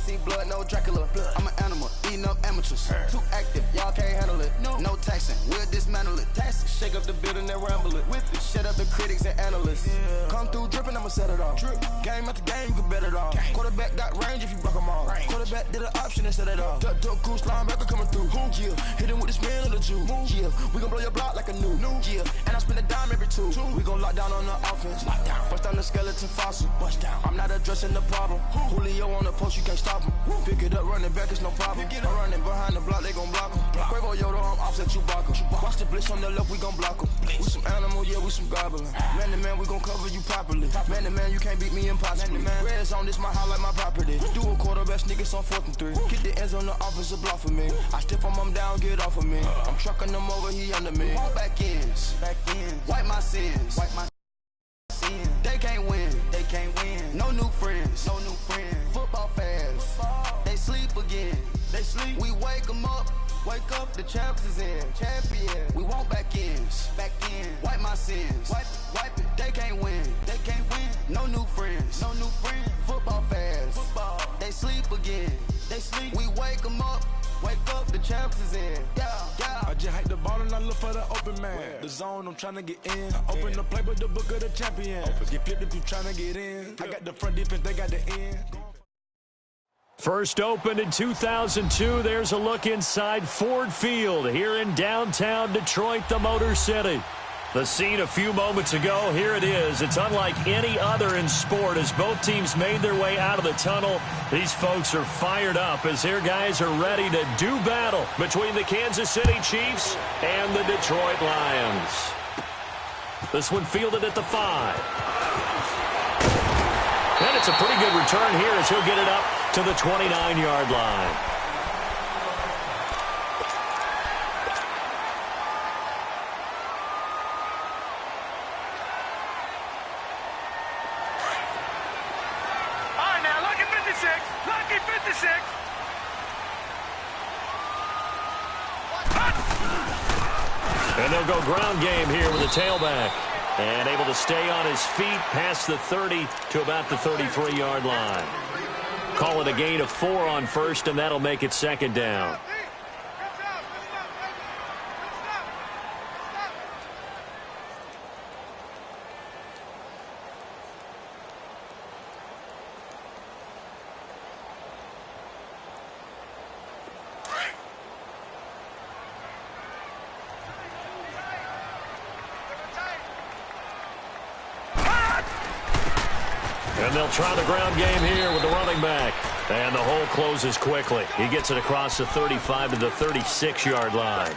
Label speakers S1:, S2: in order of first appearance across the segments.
S1: see blood, no Dracula. I'm an animal, eating up amateurs. Too active, y'all can't handle it. No taxing, we'll dismantle it. Shake up the building and ramble it. Whip it, shut up the critics and analysts. Come through dripping, I'ma set it off. Game after game, you can bet it off. Quarterback got range if you block them off. Quarterback did an option and set it off. Duck goose linebacker coming through. Yeah, hit him with the spin of the Jew. Yeah, we gon' blow your block like a new. Yeah, and I spend a dime every two. We gon' lock down on the offense. Bust down the skeleton fossil. Bust down. I'm not addressing the problem. Julio on the post, you can't stop him. Pick it up, running back, it's no problem. I'm running behind the block, they gon' block him. Quavo Yoda, I'm offset Chewbacca. Watch the blitz on the left, we gon' block him. We some animal, yeah, we some goblin. Man to man, we gon' cover you properly. Man to man, you can't beat me impossibly. Red zone, this my highlight, my property. Do a quarterback sneakers on 4th and 3. Get the ends on the offensive block for me. I step on him down, get off of me. I'm trucking them over, he under me. Back ends, wipe my sins. They can't win, No new friends, Football fans, they sleep again. We wake them up. Wake up, the champs is in. Champion. We want back ends. Wipe my sins. Wipe it. They can't win. No new friends. Football fans. They sleep again. We wake them up. Wake up, the champs is in. Yeah.
S2: I just hike the ball and I look for the open man. The zone, I'm trying to get in. Open the playbook, the book of the champion. Get flipped if you trying to get in. I got the front defense, they got the end.
S3: First opened in 2002. There's a look inside Ford Field here in downtown Detroit, the Motor City. The scene a few moments ago, here it is. It's unlike any other in sport as both teams made their way out of the tunnel. These folks are fired up as their guys are ready to do battle between the Kansas City Chiefs and the Detroit Lions. This one fielded at the 5. And it's a pretty good return here as he'll get it up to the 29-yard line.
S4: Lucky 56.
S3: And they'll go ground game here with a tailback. And able to stay on his feet past the 30 to about the 33-yard line. Call it a gain of 4 on first, and that'll make it 2nd down. And they'll try the ground game here with the running back. And the hole closes quickly. He gets it across the 35 to the 36-yard line.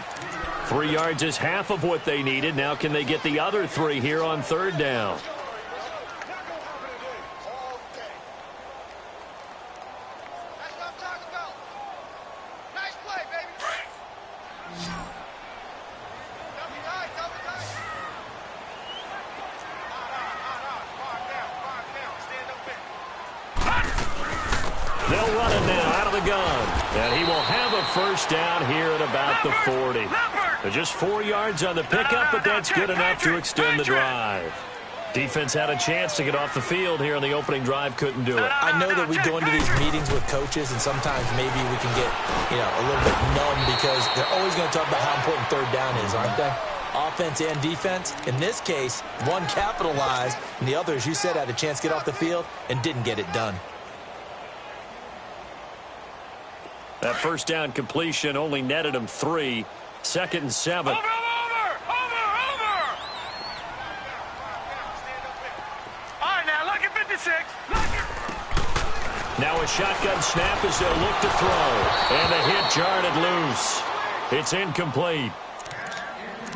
S3: 3 yards is half of what they needed. Now can they get the other 3 here on 3rd down? They'll run it now out of the gun. And he will have a first down here at about the 40. Just 4 yards on the pickup, but that's good enough to extend the drive. Defense had a chance to get off the field here on the opening drive, couldn't do it.
S5: I know that we go into these meetings with coaches, and sometimes maybe we can get, a little bit numb because they're always going to talk about how important 3rd down is, aren't they? Offense and defense. In this case, one capitalized, and the other, as you said, had a chance to get off the field and didn't get it done.
S3: That first down completion only netted him 3. 2nd and 7.
S4: Over! All right, now, look at 56.
S3: Now a shotgun snap as they'll look to throw. And a hit jarred it loose. It's incomplete.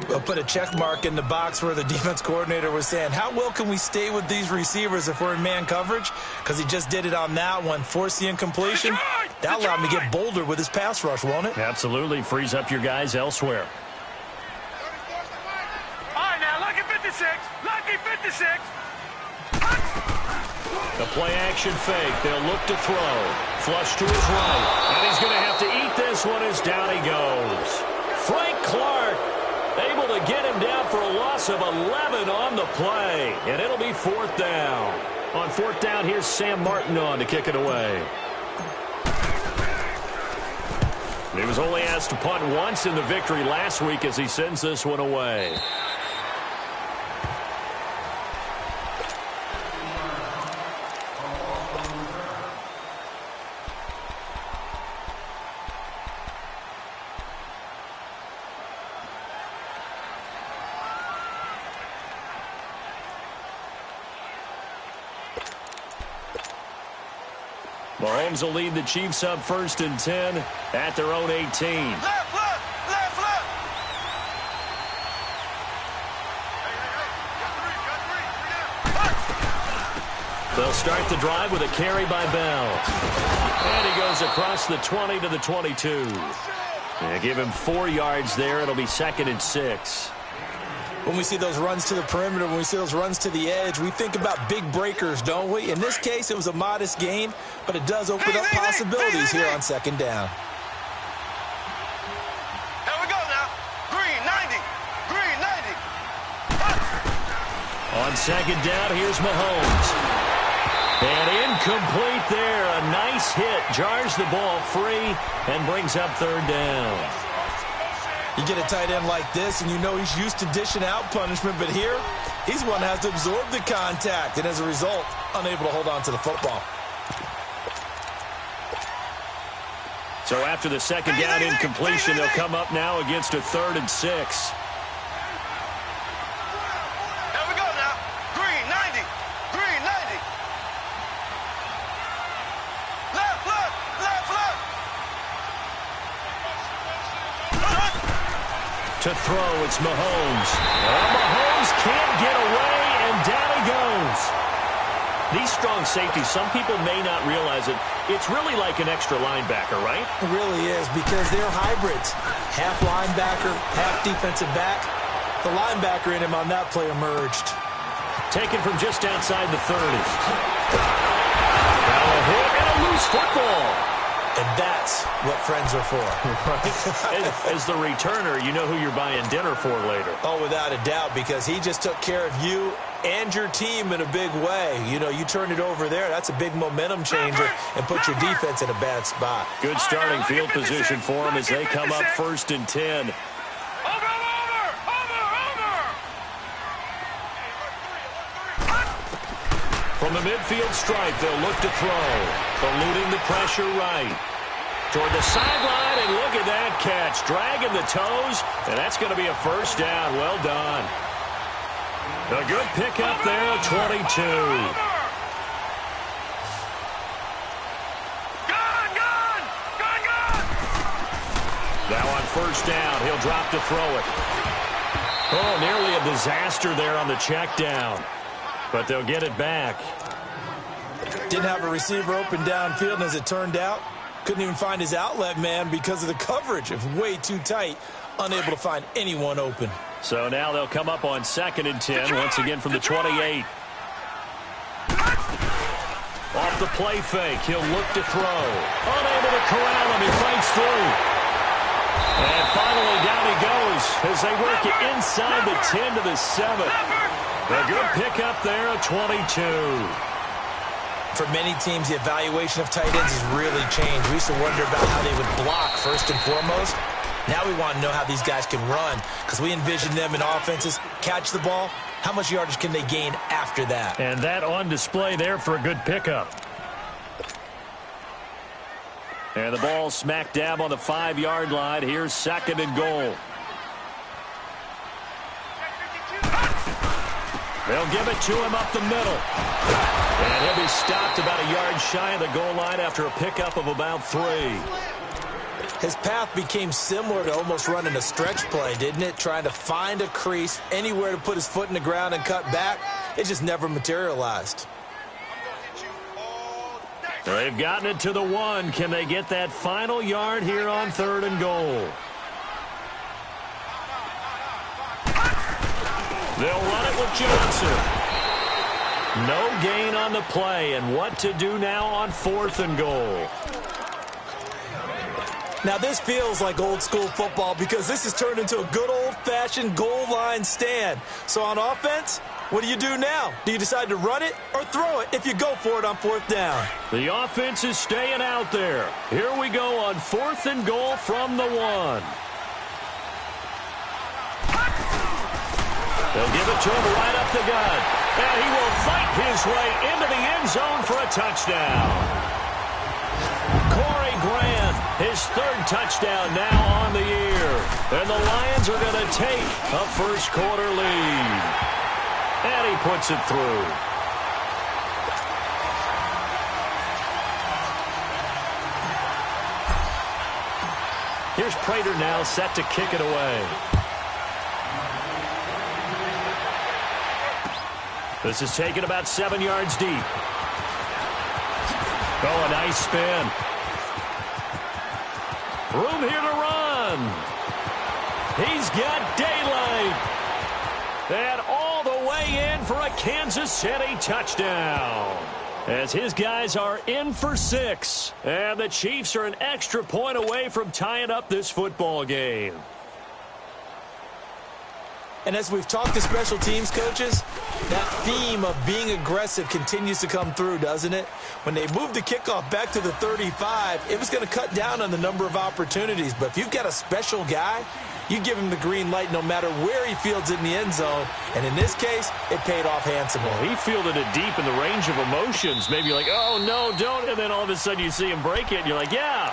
S5: We'll put a check mark in the box where the defense coordinator was saying, how well can we stay with these receivers if we're in man coverage? Because he just did it on that one, forced the incompletion. That allowed him to get bolder with his pass rush, won't it?
S3: Absolutely. Frees up your guys elsewhere.
S4: All right, now, lucky 56. Lucky 56.
S3: The play-action fake. They'll look to throw. Flush to his right. And he's going to have to eat this one as down he goes. Frank Clark able to get him down for a loss of 11 on the play. And it'll be 4th down. On 4th down, here's Sam Martin on to kick it away. He was only asked to punt once in the victory last week as he sends this one away. Mahomes will lead the Chiefs up 1st and 10 at their own 18.
S4: Left, left, left, left.
S3: They'll start the drive with a carry by Bell. And he goes across the 20 to the 22. Give him 4 yards there. It'll be 2nd and 6.
S5: When we see those runs to the perimeter, when we see those runs to the edge, we think about big breakers, don't we? In this case, it was a modest gain, but it does open up possibilities here on 2nd down.
S4: Here we go now. Green, 90. Green, 90.
S3: On 2nd down, here's Mahomes. And incomplete there. A nice hit. Jars the ball free and brings up 3rd down.
S5: You get a tight end like this, and you know he's used to dishing out punishment, but here, he's one that has to absorb the contact, and as a result, unable to hold on to the football.
S3: So after the 2nd down incompletion, they'll come up now against a 3rd and 6.
S4: Here we go now. Green, 90. Green, 90. Left, left, left, left.
S3: To throw, it's Mahomes. Oh, Mahomes can't get away, and down he goes. These strong safeties, some people may not realize it. It's really like an extra linebacker, right?
S5: It really is, because they're hybrids. Half linebacker, half defensive back. The linebacker in him on that play emerged.
S3: Taken from just outside the 30. Now a hit and a loose football.
S5: And that's what friends are for.
S3: Right. As the returner, you know who you're buying dinner for later.
S5: Oh, without a doubt, because he just took care of you and your team in a big way. You know, you turn it over there, that's a big momentum changer and put your defense in a bad spot.
S3: Good starting field position for them as they come up 1st and 10. From the midfield stripe, they'll look to throw. Eluding the pressure right. Toward the sideline, and look at that catch. Dragging the toes, and that's going to be a 1st down. Well done. A good pickup there, 22. Now on 1st down, he'll drop to throw it. Oh, nearly a disaster there on the check down. But they'll get it back.
S5: Didn't have a receiver open downfield, and as it turned out, couldn't even find his outlet man because of the coverage. It was way too tight, unable to find anyone open.
S3: So now they'll come up on 2nd and 10, once again from the 28. Off the play fake, he'll look to throw. Unable to corral him, he fights through. And finally down he goes as they work it inside the 10 to the 7. A good pickup there, a 22.
S5: For many teams, the evaluation of tight ends has really changed. We used to wonder about how they would block first and foremost. Now we want to know how these guys can run, because we envision them in offenses catch the ball. How much yardage can they gain after that?
S3: And that on display there for a good pickup. And the ball smack dab on the 5-yard line. Here's 2nd and goal. They'll give it to him up the middle. And he'll be stopped about a yard shy of the goal line after a pickup of about 3.
S5: His path became similar to almost running a stretch play, didn't it? Trying to find a crease, anywhere to put his foot in the ground and cut back. It just never materialized.
S3: They've gotten it to the 1. Can they get that final yard here on 3rd and goal? They'll run it with Johnson. No gain on the play, and what to do now on 4th and goal.
S5: Now this feels like old school football because this has turned into a good old-fashioned goal line stand. So on offense, What do you do now? Do you decide to run it or throw it if you go for it on 4th down?
S3: The offense is staying out there. Here we go on 4th and goal from the 1. They'll give it to him right up the gut. And he will fight his way into the end zone for a touchdown. Corey Grant, his 3rd touchdown now on the year. And the Lions are going to take a first-quarter lead. And he puts it through. Here's Prater now set to kick it away. This is taken about 7 yards deep. Oh, a nice spin. Room here to run. He's got daylight. And all the way in for a Kansas City touchdown. As his guys are in for 6. And the Chiefs are an extra point away from tying up this football game.
S5: And as we've talked to special teams coaches, that theme of being aggressive continues to come through, doesn't it? When they moved the kickoff back to the 35, it was going to cut down on the number of opportunities. But if you've got a special guy, you give him the green light no matter where he fields it in the end zone. And in this case, it paid off handsomely.
S3: Well, he fielded it deep in the range of emotions. Maybe like, oh, no, don't. And then all of a sudden you see him break it, and you're like, yeah,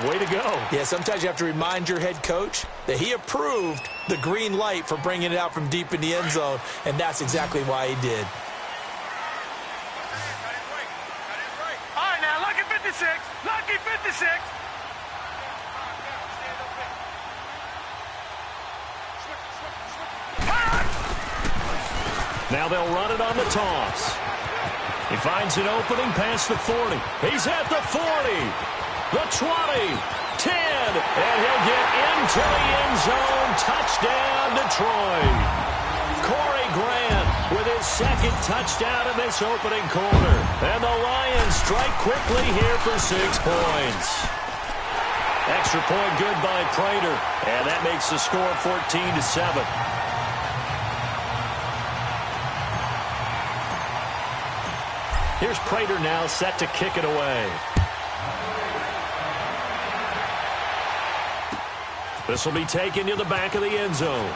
S3: way to go.
S5: Yeah, sometimes you have to remind your head coach that he approved the green light for bringing it out from deep in the end zone, and that's exactly why he did.
S4: All right, now, lucky 56. Lucky 56.
S3: Now they'll run it on the toss. He finds an opening past the 40. He's at the 40, the 20, 10, and he'll get into the end zone. Touchdown, Detroit. Corey Grant with his 2nd touchdown in this opening quarter. And the Lions strike quickly here for 6 points. Extra point good by Prater. And that makes the score 14-7. Here's Prater now set to kick it away. This will be taken to the back of the end zone.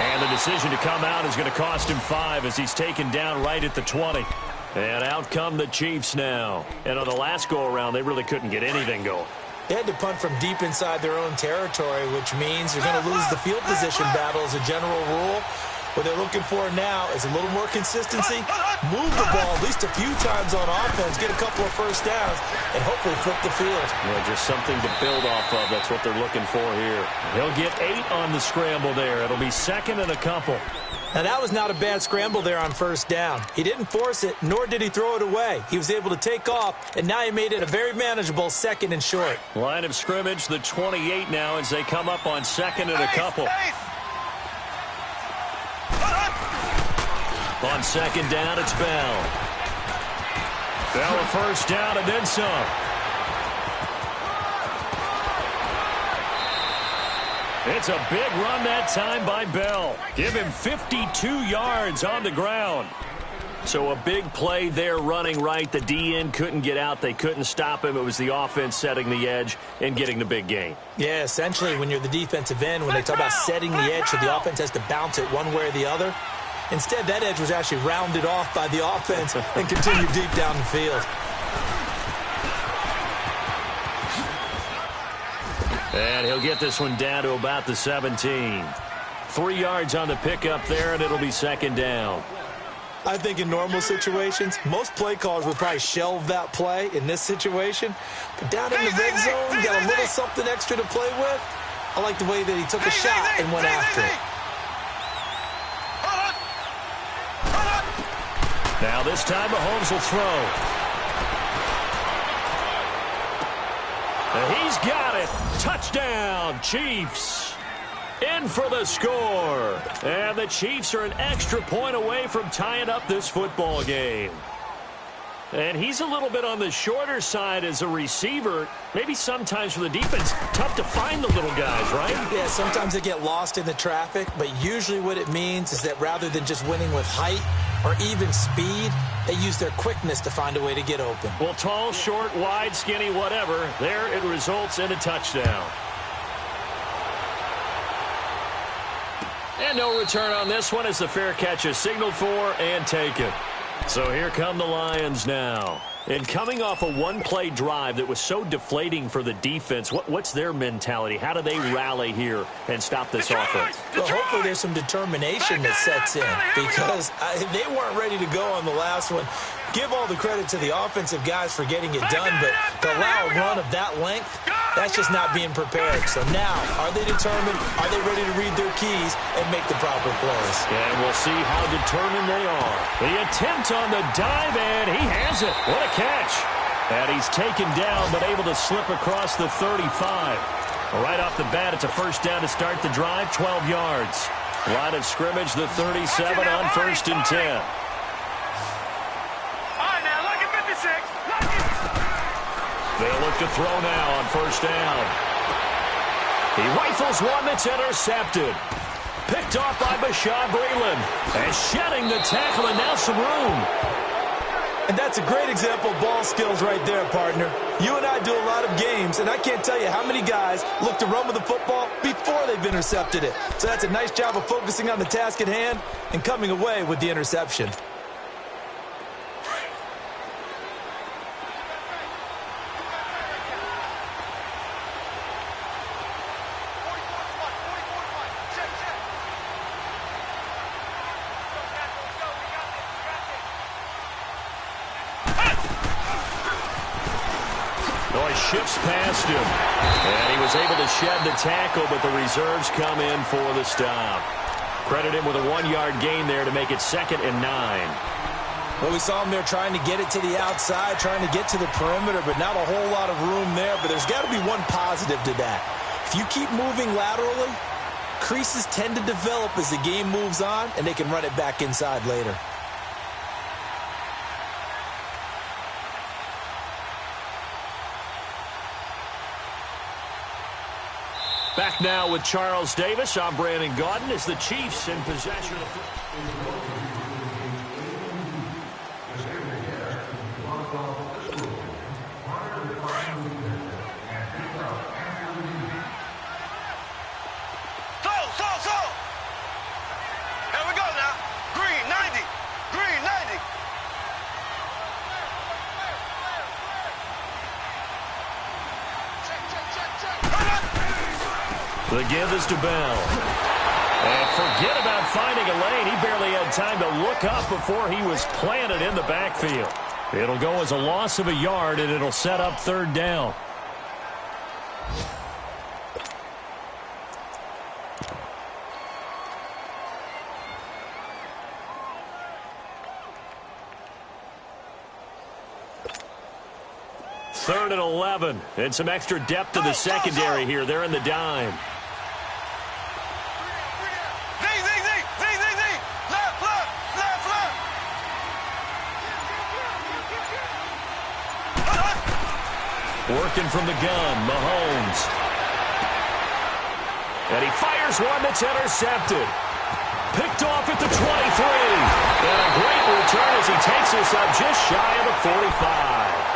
S3: And the decision to come out is going to cost him 5 as he's taken down right at the 20. And out come the Chiefs now. And on the last go-around, they really couldn't get anything going.
S5: They had to punt from deep inside their own territory, which means they're going to lose the field position battle as a general rule. What they're looking for now is a little more consistency, move the ball at least a few times on offense, get a couple of first downs, and hopefully flip the field.
S3: Yeah, just something to build off of. That's what they're looking for here. He'll get 8 on the scramble there. It'll be 2nd and a couple.
S5: Now, that was not a bad scramble there on first down. He didn't force it, nor did he throw it away. He was able to take off, and now he made it a very manageable 2nd and short.
S3: Line of scrimmage, the 28 now as they come up on 2nd and a couple. On 2nd down, it's Bell. Bell a first down and then some. It's a big run that time by Bell. Give him 52 yards on the ground. So a big play there running right. The DN couldn't get out. They couldn't stop him. It was the offense setting the edge and getting the big gain.
S5: Yeah, essentially when you're the defensive end, when they talk about setting the edge so the offense has to bounce it one way or the other, instead that edge was actually rounded off by the offense and continued deep down the field.
S3: And he'll get this one down to about the 17. 3 yards on the pickup there, and it'll be 2nd down.
S5: I think in normal situations, most play callers would probably shelve that play in this situation. But down in the red zone, got a little something extra to play with. I like the way that he took a shot and went after it.
S3: Now this time Mahomes will throw. And he's got it. Touchdown, Chiefs. In for the score. And the Chiefs are an extra point away from tying up this football game. And he's a little bit on the shorter side as a receiver. Maybe sometimes for the defense, tough to find the little guys, right?
S5: Yeah, sometimes they get lost in the traffic, but usually what it means is that rather than just winning with height or even speed, they use their quickness to find a way to get open.
S3: Well, tall, short, wide, skinny, whatever, there it results in a touchdown. And no return on this one as the fair catch is signaled for and taken. So here come the Lions now. And coming off a one-play drive that was so deflating for the defense, what's their mentality? How do they rally here and stop this offense?
S5: Well, hopefully there's some determination that sets in because they weren't ready to go on the last one. Give all the credit to the offensive guys for getting it done, but to allow a run of that length, that's just not being prepared. So now, are they determined? Are they ready to read their keys and make the proper plays?
S3: And we'll see how determined they are. The attempt on the dive, and he has it. What a catch. And he's taken down, but able to slip across the 35. Right off the bat, it's a first down to start the drive, 12 yards. Line of scrimmage, the 37 on 1st and 10. They'll look to throw now on 1st down. He rifles one that's intercepted. Picked off by Bashaud Breeland. And shedding the tackle, and now some room.
S5: And that's a great example of ball skills right there, partner. You and I do a lot of games, and I can't tell you how many guys look to run with the football before they've intercepted it. So that's a nice job of focusing on the task at hand and coming away with the interception.
S3: Shifts past him. And he was able to shed the tackle, but the reserves come in for the stop. Credit him with a 1-yard gain there to make it 2nd and 9.
S5: Well, we saw him there trying to get it to the outside, trying to get to the perimeter, but not a whole lot of room there. But there's got to be one positive to that. If you keep moving laterally, creases tend to develop as the game moves on, and they can run it back inside later.
S3: Back now with Charles Davis. I'm Brandon Gaudin as the Chiefs in possession of...
S4: So. Here we go now. Green, 90. Green, 90.
S3: The give is to Bell. And forget about finding a lane. He barely had time to look up before he was planted in the backfield. It'll go as a loss of a yard, and it'll set up 3rd down. Third and 11, and some extra depth to the secondary here. They're in the dime. Working from the gun, Mahomes. And he fires one that's intercepted. Picked off at the 23. And a great return as he takes us up just shy of the 45.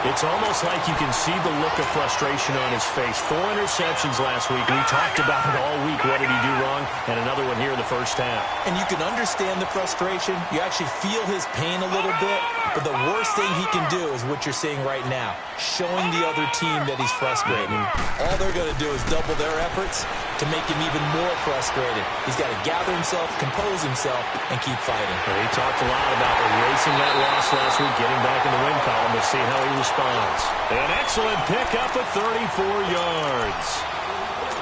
S3: It's almost like you can see the look of frustration on his face. 4 interceptions last week. We talked about it all week. What did he do wrong? And another one here in the first half.
S5: And you can understand the frustration. You actually feel his pain a little bit. But the worst thing he can do is what you're seeing right now, showing the other team that he's frustrated. All they're going to do is double their efforts to make him even more frustrated. He's got to gather himself, compose himself, and keep fighting.
S3: Well, he talked a lot about erasing that loss last week, getting back in the win column. We'll see how he responds. An excellent pickup of 34 yards.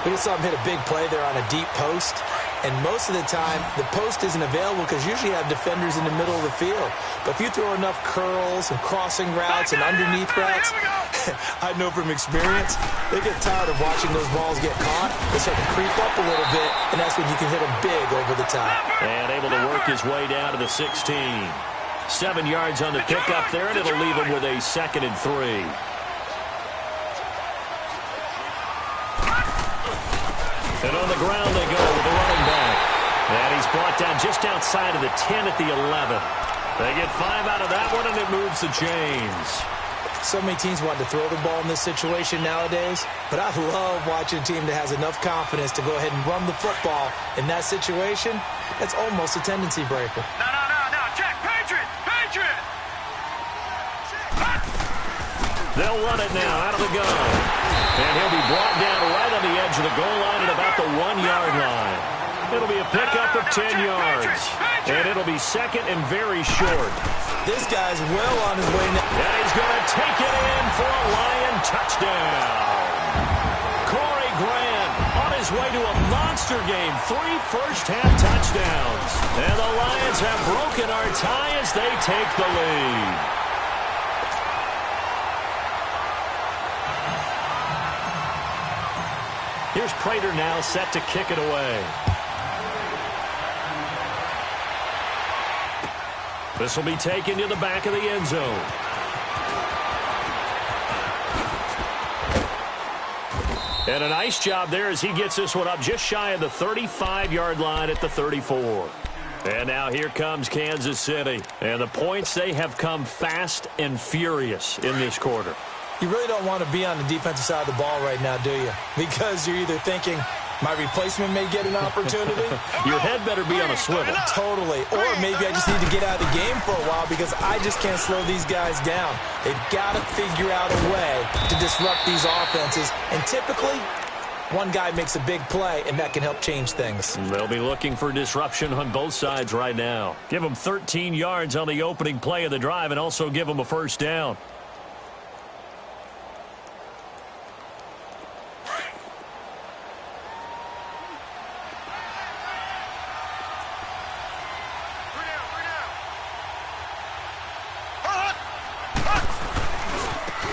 S5: We just saw him hit a big play there on a deep post. And most of the time, the post isn't available because usually you have defenders in the middle of the field. But if you throw enough curls and crossing routes and underneath routes, I know from experience, they get tired of watching those balls get caught. They start to creep up a little bit, and that's when you can hit them big over the top.
S3: And able to work his way down to the 16. 7 yards on the pickup there, and it'll leave him with a 2nd and 3. And on the ground they go with the running back. And he's brought down just outside of the 10 at the 11. They get 5 out of that one, and it moves the chains.
S5: So many teams want to throw the ball in this situation nowadays, but I love watching a team that has enough confidence to go ahead and run the football in that situation. That's almost a tendency breaker.
S4: No, check, Patriot!
S3: They'll run it now out of the gun. And he'll be brought down right on the edge of the goal line at about the 1-yard line. It'll be a pickup of 10 yards. And it'll be 2nd and very short.
S5: This guy's well on his way now.
S3: And he's going to take it in for a Lion touchdown. Corey Grant on his way to a monster game. 3 first-half touchdowns. And the Lions have broken our tie as they take the lead. Here's Prater now set to kick it away. This will be taken to the back of the end zone. And a nice job there as he gets this one up just shy of the 35-yard line at the 34. And now here comes Kansas City. And the points, they have come fast and furious in this quarter.
S5: You really don't want to be on the defensive side of the ball right now, do you? Because you're either thinking, my replacement may get an opportunity.
S3: Your head better be on a swivel.
S5: Totally. Or maybe I just need to get out of the game for a while because I just can't slow these guys down. They've got to figure out a way to disrupt these offenses. And typically, one guy makes a big play, and that can help change things.
S3: They'll be looking for disruption on both sides right now. Give them 13 yards on the opening play of the drive and also give them a first down.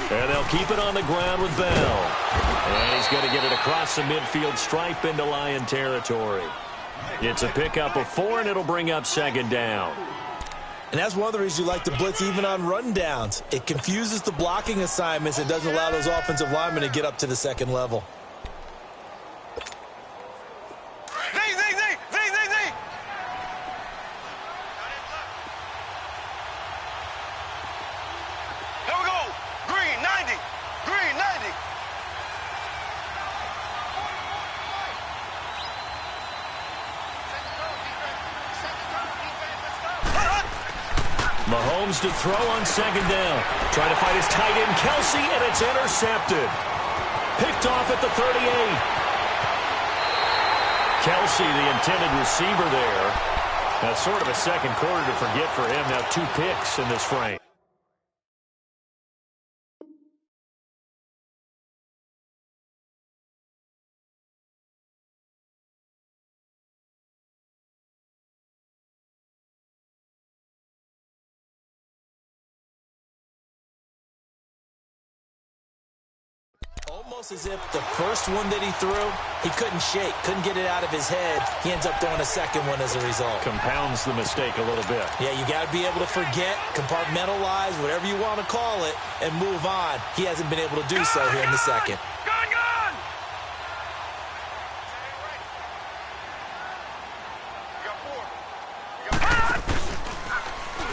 S3: And they'll keep it on the ground with Bell. And he's going to get it across the midfield stripe into Lion territory. It's a pickup of 4, and it'll bring up 2nd down.
S5: And that's one of the reasons you like to blitz even on run downs. It confuses the blocking assignments. It doesn't allow those offensive linemen to get up to the 2nd level.
S3: Mahomes to throw on 2nd down. Trying to find his tight end, Kelsey, and it's intercepted. Picked off at the 38. Kelsey, the intended receiver there. That's sort of a second quarter to forget for him. Now 2 picks in this frame.
S5: Almost as if the first one that he threw, he couldn't shake, couldn't get it out of his head. He ends up throwing a second one as a result.
S3: Compounds the mistake a little bit.
S5: Yeah, you got to be able to forget, compartmentalize, whatever you want to call it, and move on. He hasn't been able to do so here in the second.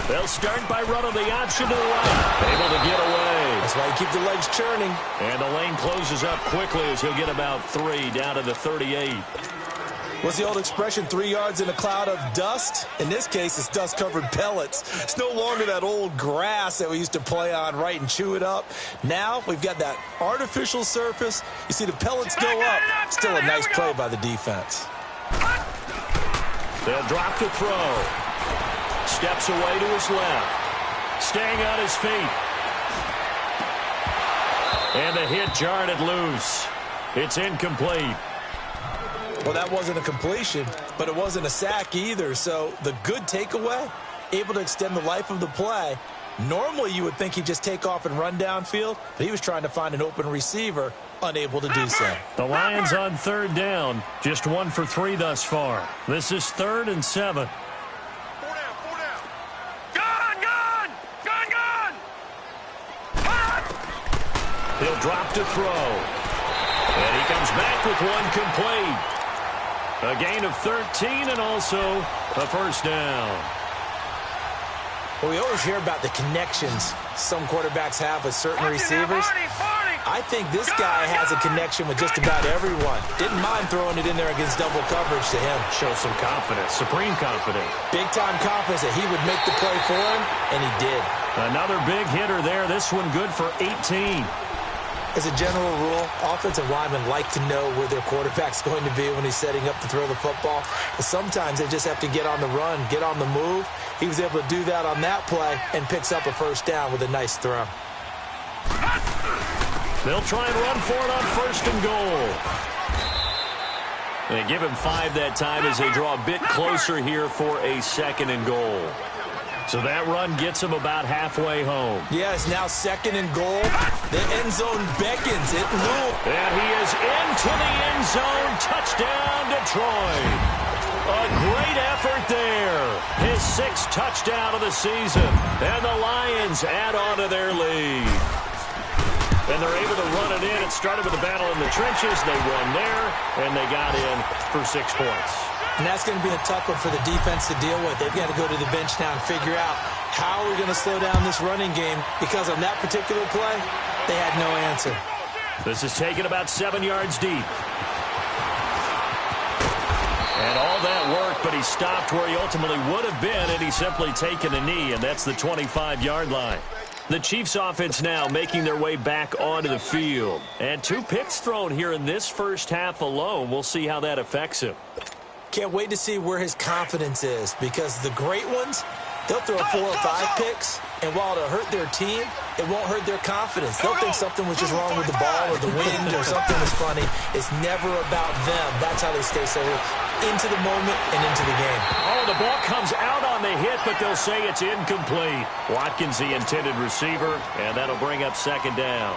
S3: They'll start by running the option to the right. Able to get away.
S5: That's why you keep the legs churning.
S3: And the lane closes up quickly as he'll get about 3 down to the 38.
S5: What's the old expression, 3 yards in a cloud of dust? In this case, it's dust-covered pellets. It's no longer that old grass that we used to play on, right, and chew it up. Now we've got that artificial surface. You see the pellets go up. Still a nice play by the defense.
S3: They'll drop to throw. Steps away to his left. Staying on his feet. And the hit jarred it loose. It's incomplete.
S5: Well, that wasn't a completion, but it wasn't a sack either. So the good takeaway, able to extend the life of the play. Normally you would think he'd just take off and run downfield, but he was trying to find an open receiver, unable to do so.
S3: The Lions on 3rd down, just 1 for 3 thus far. This is 3rd and 7.
S4: Go!
S3: He'll drop to throw. And he comes back with one complete. A gain of 13 and also a first down.
S5: Well, we always hear about the connections some quarterbacks have with certain receivers. I think this guy has a connection with just about everyone. Didn't mind throwing it in there against double coverage to him.
S3: Shows some confidence, supreme confidence.
S5: Big-time confidence that he would make the play for him, and he did.
S3: Another big hitter there. This one good for 18.
S5: As a general rule, offensive linemen like to know where their quarterback's going to be when he's setting up to throw the football. But sometimes they just have to get on the run, get on the move. He was able to do that on that play and picks up a first down with a nice throw.
S3: They'll try and run for it on first and goal. They give him 5 that time as they draw a bit closer here for a second and goal. So that run gets him about halfway home.
S5: Yes, now second and goal. The end zone beckons. It will.
S3: And he is into the end zone. Touchdown, Detroit. A great effort there. His 6th touchdown of the season. And the Lions add on to their lead. And they're able to run it in. It started with a battle in the trenches. They won there, and they got in for 6 points.
S5: And that's going to be a tough one for the defense to deal with. They've got to go to the bench now and figure out how we're going to slow down this running game, because on that particular play, they had no answer.
S3: This is taken about 7 yards deep. And all that work, but he stopped where he ultimately would have been, and he's simply taken a knee, and that's the 25-yard line. The Chiefs offense now making their way back onto the field. And 2 picks thrown here in this first half alone. We'll see how that affects him.
S5: Can't wait to see where his confidence is, because the great ones, they'll throw 4 or 5 picks, and while it'll hurt their team, it won't hurt their confidence. They'll think something was just wrong with the ball or the wind or something was funny. It's never about them. That's how they stay so into the moment and into the game.
S3: Oh, the ball comes out on the hit, but they'll say it's incomplete. Watkins, the intended receiver, and that'll bring up second down.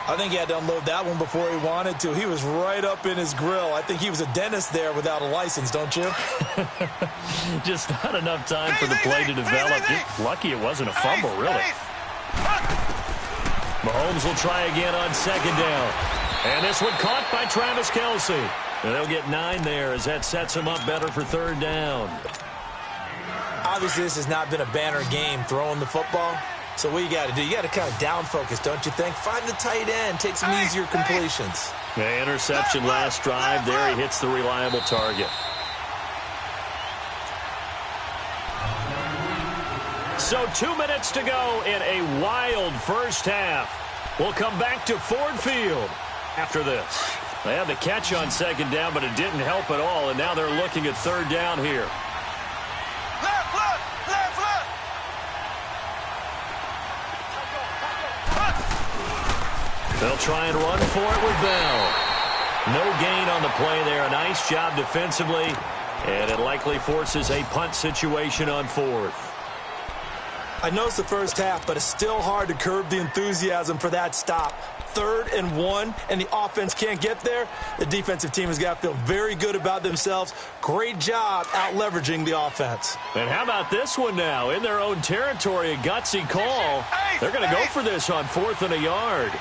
S5: I think he had to unload that one before he wanted to. He was right up in his grill. I think he was a dentist there without a license, don't you?
S3: Just not enough time for the play to develop. Just lucky it wasn't a fumble, really. Mahomes will try again on second down. And this one caught by Travis Kelce. And they'll get 9 there as that sets him up better for third down.
S5: Obviously, this has not been a banner game throwing the football. So what you got to do, you got to kind of down focus, don't you think? Find the tight end, take some easier completions.
S3: The interception last drive there. He hits the reliable target. So 2 minutes to go in a wild first half. We'll come back to Ford Field after this. They had the catch on second down, but it didn't help at all, and now they're looking at third down here. They'll try and run for it with Bell. No gain on the play there. A nice job defensively, and it likely forces a punt situation on 4th.
S5: I know it's the first half, but it's still hard to curb the enthusiasm for that stop. 3rd and 1, and the offense can't get there. The defensive team has got to feel very good about themselves. Great job out-leveraging the offense.
S3: And how about this one now? In their own territory, a gutsy call. They're going to go for this on 4th and a yard.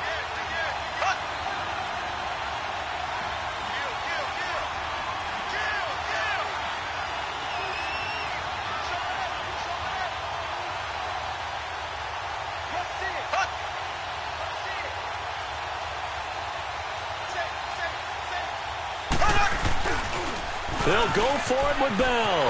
S3: They'll go for it with Bell.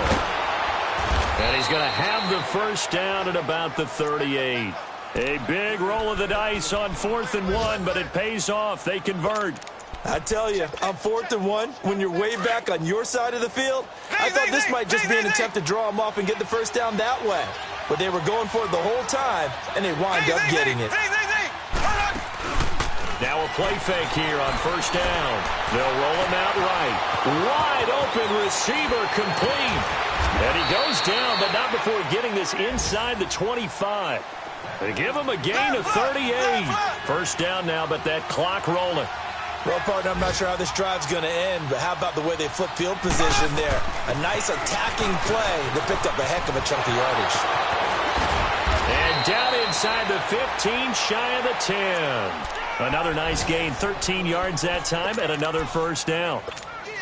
S3: And he's going to have the first down at about the 38. A big roll of the dice on 4th and 1, but it pays off. They convert.
S5: I tell you, on 4th and 1, when you're way back on your side of the field, I thought this might just be an attempt to draw them off and get the first down that way. But they were going for it the whole time, and they wind up getting it.
S3: Now a play fake here on first down. They'll roll him out right. Wide open receiver complete. And he goes down, but not before getting this inside the 25. They give him a gain of 38. First down now, but that clock rolling.
S5: Well, partner, I'm not sure how this drive's going to end, but how about the way they flip field position there? A nice attacking play that picked up a heck of a chunk of yardage.
S3: And down inside the 15, shy of the 10. Another nice gain, 13 yards that time, and another first down.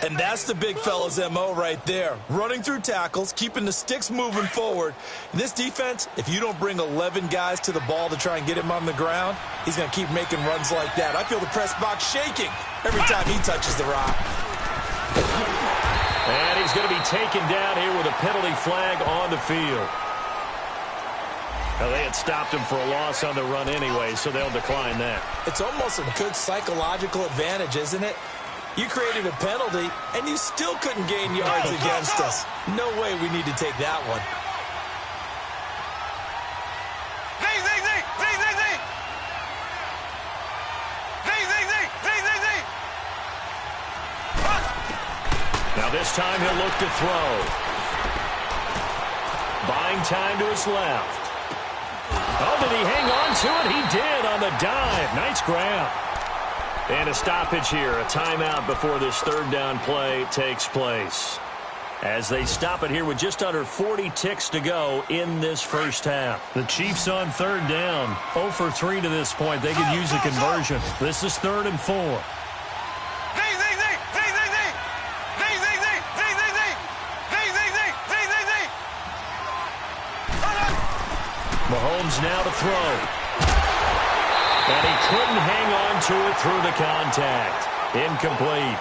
S5: And that's the big fella's MO right there. Running through tackles, keeping the sticks moving forward. In this defense, if you don't bring 11 guys to the ball to try and get him on the ground, he's going to keep making runs like that. I feel the press box shaking every time he touches the rock.
S3: And he's going to be taken down here with a penalty flag on the field. Now, they had stopped him for a loss on the run anyway, so they'll decline that.
S5: It's almost a good psychological advantage, isn't it? You created a penalty, and you still couldn't gain yards against us. No way we need to take that one.
S3: Now this time he'll look to throw. Buying time to his left. Oh, did he hang on to it? He did on the dive. Nice grab. And a stoppage here, a timeout before this third down play takes place. As they stop it here with just under 40 ticks to go in this first half. The Chiefs on third down. 0 for 3 to this point. They could use a conversion. This is 3rd and 4. Mahomes now to throw. And he couldn't hang on to it through the contact. Incomplete.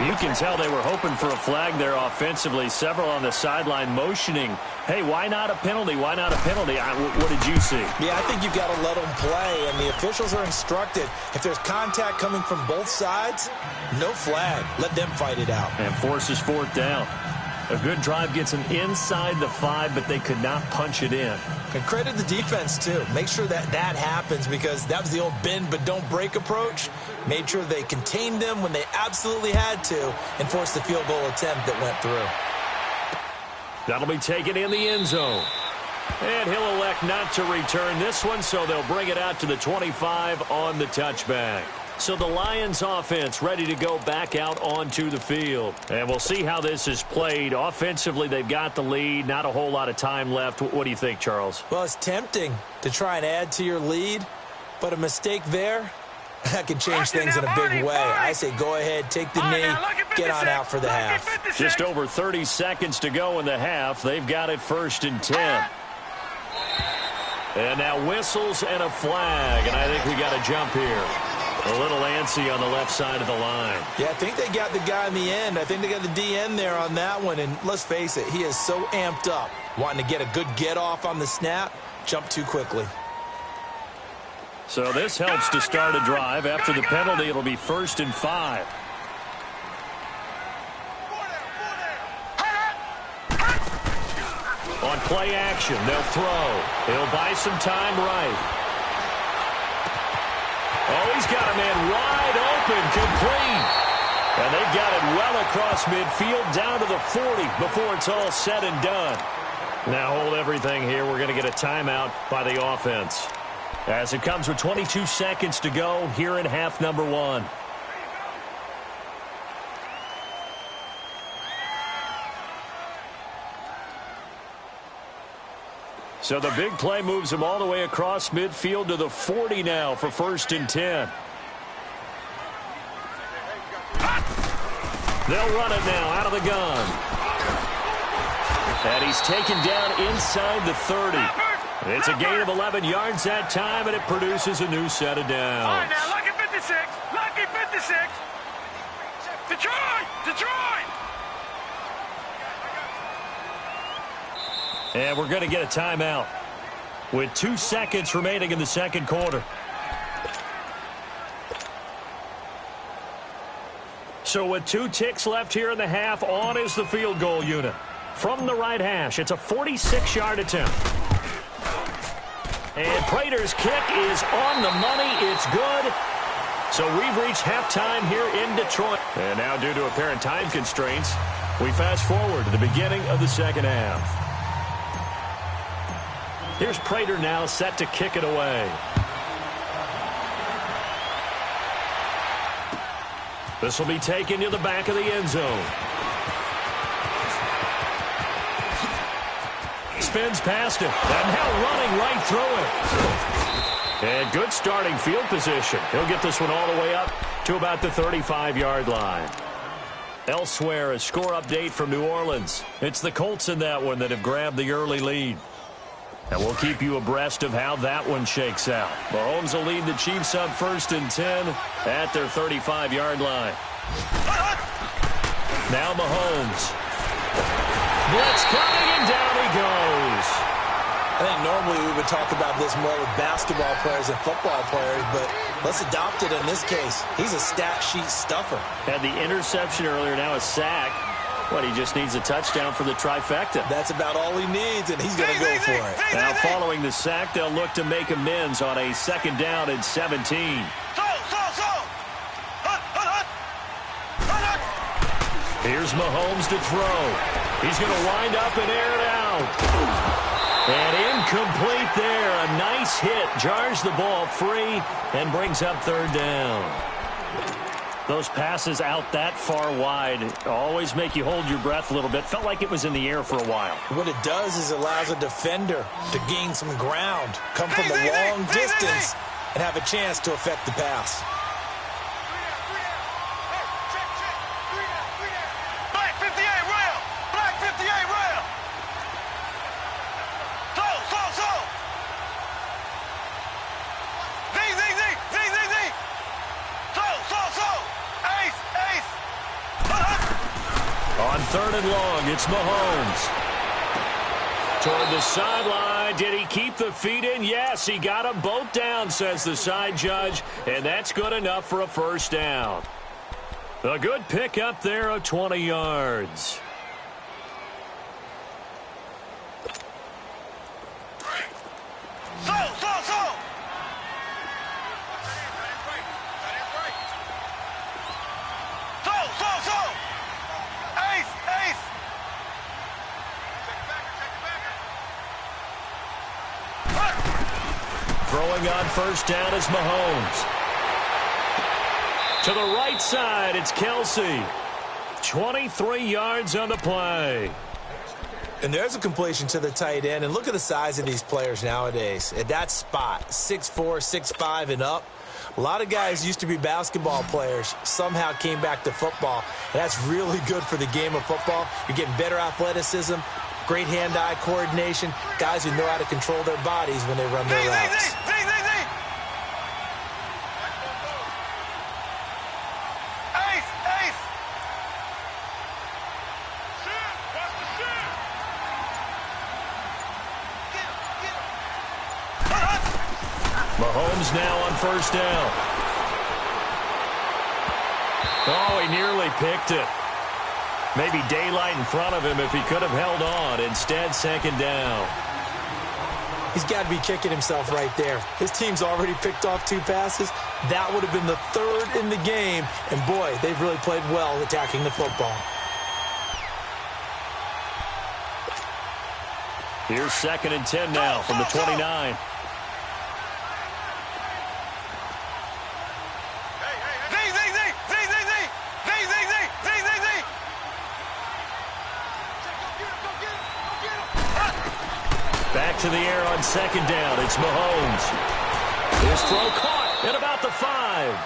S3: You can tell they were hoping for a flag there offensively. Several on the sideline motioning, hey, why not a penalty? Why not a penalty? What did you see?
S5: Yeah, I think you've got to let them play, and the officials are instructed. If there's contact coming from both sides, no flag. Let them fight it out.
S3: And forces 4th down. A good drive gets them inside the 5, but they could not punch it in.
S5: And credit the defense, too. Make sure that happens, because that was the old bend but don't break approach. Made sure they contained them when they absolutely had to and forced the field goal attempt that went through.
S3: That'll be taken in the end zone. And he'll elect not to return this one, so they'll bring it out to the 25 on the touchback. So the Lions offense ready to go back out onto the field. And we'll see how this is played. Offensively, they've got the lead. Not a whole lot of time left. What do you think, Charles?
S5: Well, it's tempting to try and add to your lead, but a mistake there, that can change things in a big way. I say go ahead, take the knee, get on out for the half.
S3: Just over 30 seconds to go in the half. They've got it 1st and 10. And now whistles and a flag, and I think we got a jump here. A little antsy on the left side of the line.
S5: Yeah, I think they got the guy in the end. I think they got the DN there on that one. And let's face it, he is so amped up, wanting to get a good get-off on the snap, jump too quickly.
S3: So this helps to start a drive. After the penalty, it'll be 1st and 5. On play action, they'll throw. He'll buy some time right. Oh, he's got a man wide open, complete. And they've got it well across midfield, down to the 40 before it's all said and done. Now hold everything here. We're going to get a timeout by the offense. As it comes with 22 seconds to go here in half number 1. So the big play moves him all the way across midfield to the 40 now for 1st and 10. They'll run it now out of the gun. And he's taken down inside the 30. It's a gain of 11 yards that time, and it produces a new set of downs.
S4: All right, now, lucky 56. Lucky 56. Detroit! Detroit!
S3: And we're going to get a timeout with 2 seconds remaining in the second quarter. So with 2 ticks left here in the half, on is the field goal unit. From the right hash, it's a 46-yard attempt. And Prater's kick is on the money. It's good. So we've reached halftime here in Detroit. And now, due to apparent time constraints, we fast forward to the beginning of the second half. Here's Prater now set to kick it away. This will be taken to the back of the end zone. Spins past him, and now running right through it. And good starting field position. He'll get this one all the way up to about the 35-yard line. Elsewhere, a score update from New Orleans. It's the Colts in that one that have grabbed the early lead. And we'll keep you abreast of how that one shakes out. Mahomes will lead the Chiefs up 1st and 10 at their 35-yard line. Now Mahomes. Blitz coming, and down he goes.
S5: I think normally we would talk about this more with basketball players and football players, but let's adopt it in this case. He's a stat sheet stuffer.
S3: Had the interception earlier, now a sack. What, he just needs a touchdown for the trifecta.
S5: That's about all he needs, and he's going to go for it.
S3: Now following the sack, they'll look to make amends on a 2nd down and 17. Here's Mahomes to throw. He's going to wind up and air it out. And incomplete there. A nice hit. Jars the ball free and brings up 3rd down. Those passes out that far wide always make you hold your breath a little bit. Felt like it was in the air for a while.
S5: What it does is it allows a defender to gain some ground, come from a long distance, and have a chance to affect the pass.
S4: Black 58 rail! Black 58 rail! So! Z! So! Ace!
S3: On 3rd and long, it's Mahomes. Toward the sideline. Did he keep the feet in? Yes, he got them both down, says the side judge, and that's good enough for a 1st down. A good pick up there of 20 yards.
S4: So! Ace!
S3: Throwing on 1st down is Mahomes. To the right side, it's Kelsey. 23 yards on the play.
S5: And there's a completion to the tight end. And look at the size of these players nowadays. At that spot, 6'4", 6'5", and up. A lot of guys used to be basketball players, somehow came back to football. And that's really good for the game of football. You're getting better athleticism, great hand-eye coordination, guys who know how to control their bodies when they run their routes.
S3: Mahomes now on 1st down. Oh, he nearly picked it. Maybe daylight in front of him if he could have held on. Instead, 2nd down.
S5: He's got to be kicking himself right there. His team's already picked off 2 passes. That would have been the 3rd in the game. And, boy, they've really played well attacking the football.
S3: Here's 2nd and 10 now from the 29. Back to the air on 2nd down. It's Mahomes. His throw caught at about the 5.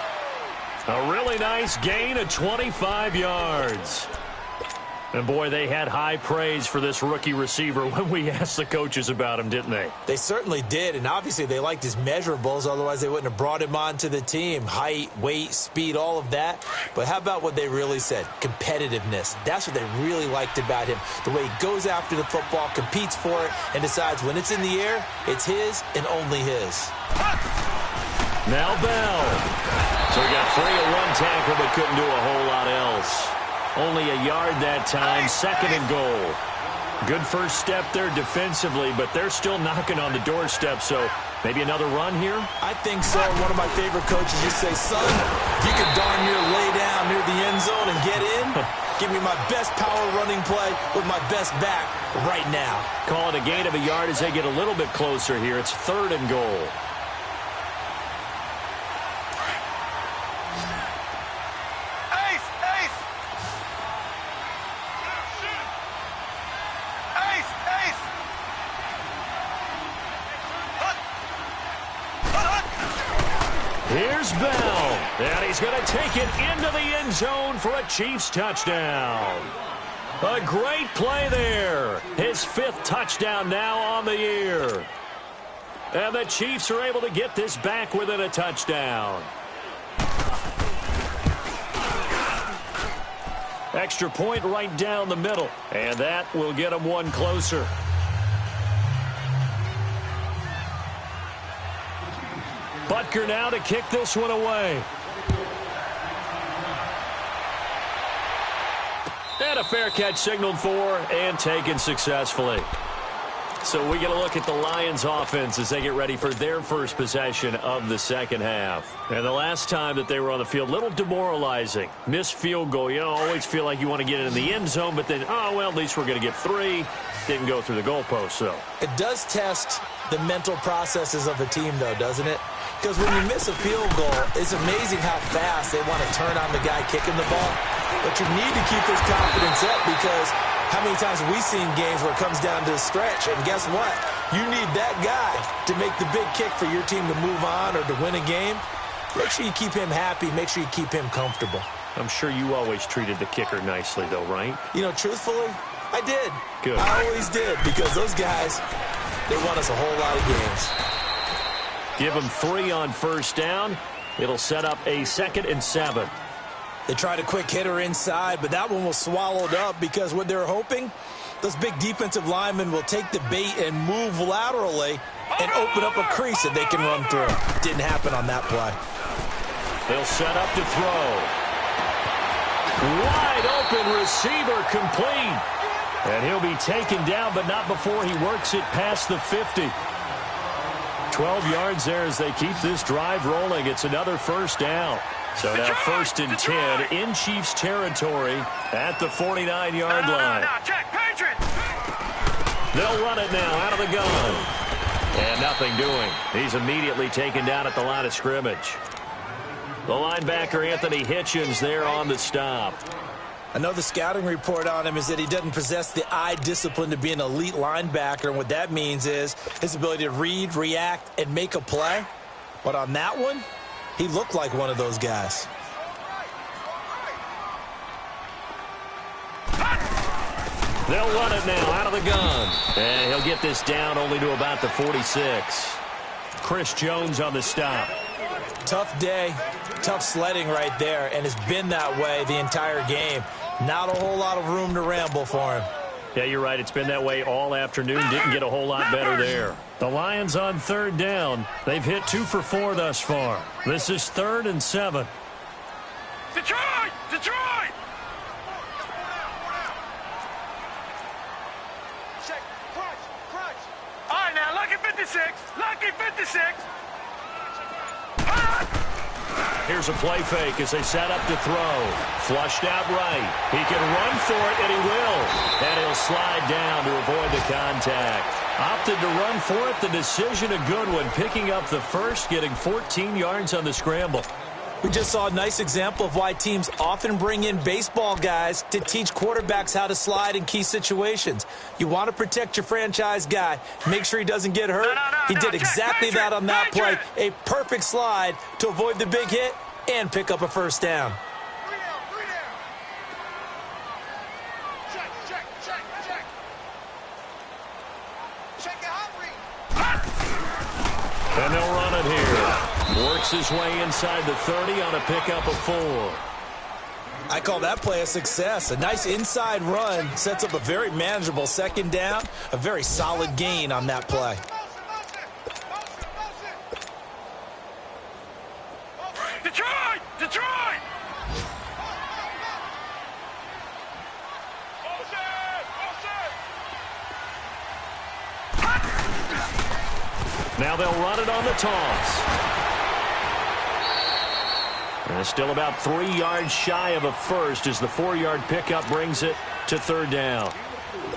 S3: A really nice gain of 25 yards. And, boy, they had high praise for this rookie receiver when we asked the coaches about him, didn't they?
S5: They certainly did, and obviously they liked his measurables. Otherwise, they wouldn't have brought him onto the team. Height, weight, speed, all of that. But how about what they really said? Competitiveness. That's what they really liked about him. The way he goes after the football, competes for it, and decides when it's in the air, it's his and only his.
S3: Now Bell. So he got free of one tackle but couldn't do a whole lot else. Only a yard that time, 2nd and goal. Good first step there defensively, but they're still knocking on the doorstep, so maybe another run here?
S5: I think so. One of my favorite coaches used to say, son, if you could darn near lay down near the end zone and get in, give me my best power running play with my best back right now.
S3: Call it a gain of a yard as they get a little bit closer here. It's 3rd and goal. Here's Bell, and he's going to take it into the end zone for a Chiefs touchdown. A great play there. His 5th touchdown now on the year. And the Chiefs are able to get this back within a touchdown. Extra point right down the middle, and that will get them one closer. Butker now to kick this one away. And a fair catch signaled for and taken successfully. So we get a look at the Lions offense as they get ready for their first possession of the second half. And the last time that they were on the field, a little demoralizing. Missed field goal. You always feel like you want to get it in the end zone, but then, oh, well, at least we're going to get 3. Didn't go through the goalpost, so.
S5: It does test the mental processes of a team, though, doesn't it? Because when you miss a field goal, it's amazing how fast they want to turn on the guy kicking the ball. But you need to keep his confidence up because how many times have we seen games where it comes down to a stretch? And guess what? You need that guy to make the big kick for your team to move on or to win a game. Make sure you keep him happy. Make sure you keep him comfortable.
S3: I'm sure you always treated the kicker nicely, though, right?
S5: You know, truthfully, I did.
S3: Good.
S5: I always did because those guys, they won us a whole lot of games.
S3: Give them 3 on first down. It'll set up a 2nd and 7.
S5: They tried a quick hitter inside, but that one was swallowed up because what they're hoping, those big defensive linemen will take the bait and move laterally and open up a crease that they can run through. Didn't happen on that play.
S3: They'll set up to throw. Wide open receiver complete. And he'll be taken down, but not before he works it past the 50. 12 yards there as they keep this drive rolling. It's another first down. So now 1st and 10 in Chiefs territory at the 49-yard line. They'll run it now out of the gun. And nothing doing. He's immediately taken down at the line of scrimmage. The linebacker Anthony Hitchens there on the stop.
S5: I know the scouting report on him is that he doesn't possess the eye discipline to be an elite linebacker, and what that means is his ability to read, react, and make a play. But on that one, he looked like one of those guys.
S3: They'll run it now out of the gun. And he'll get this down only to about the 46. Chris Jones on the stop.
S5: Tough day, tough sledding right there, and it's been that way the entire game. Not a whole lot of room to ramble for him.
S3: Yeah, you're right. It's been that way all afternoon. Didn't get a whole lot better there. The Lions on 3rd down. They've hit 2 for 4 thus far. This is 3rd and 7.
S4: Detroit! Detroit! Check. Crunch. Crunch. All right, now, lucky 56. Lucky 56.
S3: Here's a play fake as they set up to throw. Flushed out right. He can run for it, and he will. And he'll slide down to avoid the contact. Opted to run for it. The decision a good one. Picking up the first, getting 14 yards on the scramble.
S5: We just saw a nice example of why teams often bring in baseball guys to teach quarterbacks how to slide in key situations. You want to protect your franchise guy. Make sure he doesn't get hurt. He did exactly that on that play. A perfect slide to avoid the big hit and pick up a first down.
S3: And they'll run it here. Works his way inside the 30 on a pickup of 4.
S5: I call that play a success. A nice inside run sets up a very manageable 2nd down. A very solid gain on that play.
S4: Detroit! Detroit!
S3: Now they'll run it on the toss. And it's still about 3 yards shy of a first as the 4-yard pickup brings it to 3rd down.